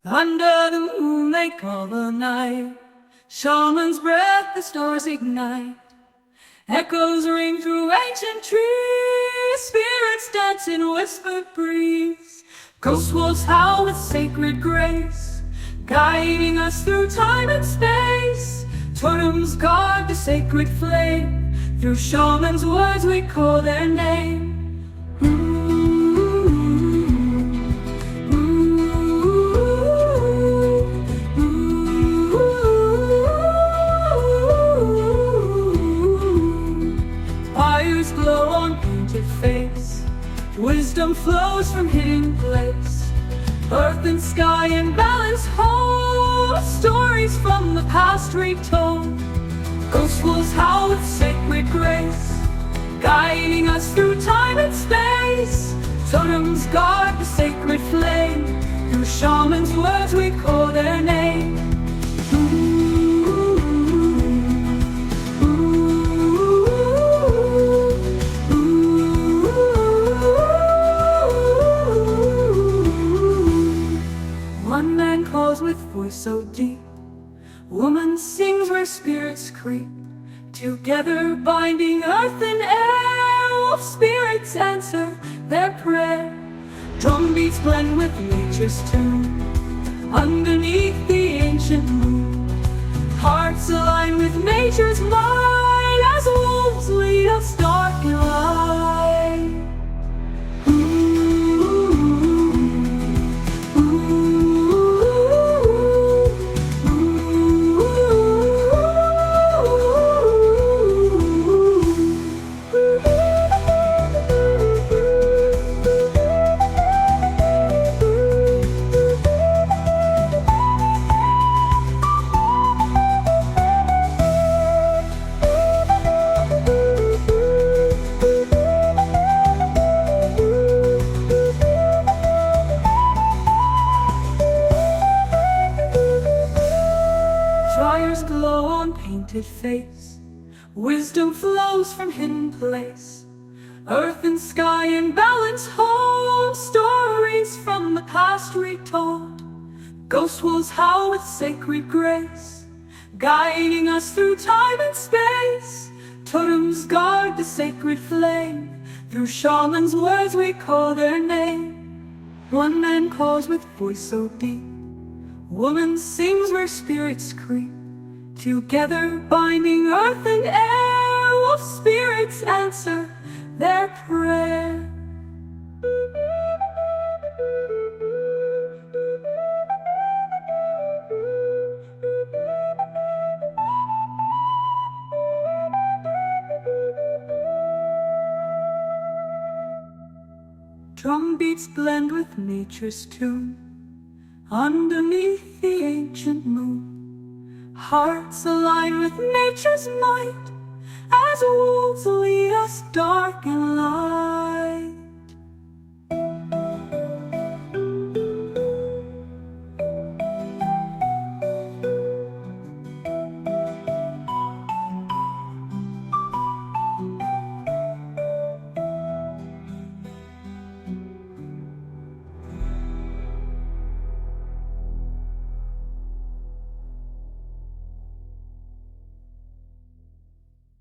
Under the moon they call the night. Shaman's breath the stars ignite. Echoes ring through ancient trees. Spirits dance in whispered breeze. Ghost wolves howl with sacred grace, guiding us through time and space. Totems guard the sacred flame. Through shaman's words we call their name. Fires glow on painted face. Wisdom flows from hidden place. Earth and sky in balance hold. Stories from the past retold. Ghost wolves howl with sacred grace, guiding us through time and space. Totems guard the sacred flame. Through shaman's words we call their name. One man calls with voice so deep. Woman sings where spirits creep. Together binding earth and air. Wolf spirits answer their prayer. Drum beats blend with nature's tune. Underneath the ancient moon, hearts align with nature's might. As wolves lead us dark and light. Fires glow on painted face. Wisdom flows from hidden place. Earth and sky in balance hold. Stories from the past retold. Ghost wolves howl with sacred grace, guiding us through time and space. Totems guard the sacred flame. Through shaman's words we call their name. One man calls with voice so deep. Woman sings where spirits creep. Together binding earth and air. Wolf spirits answer their prayer. Drum beats blend with nature's tune. Underneath the ancient moon, hearts align with nature's might. As wolves lead us dark and light.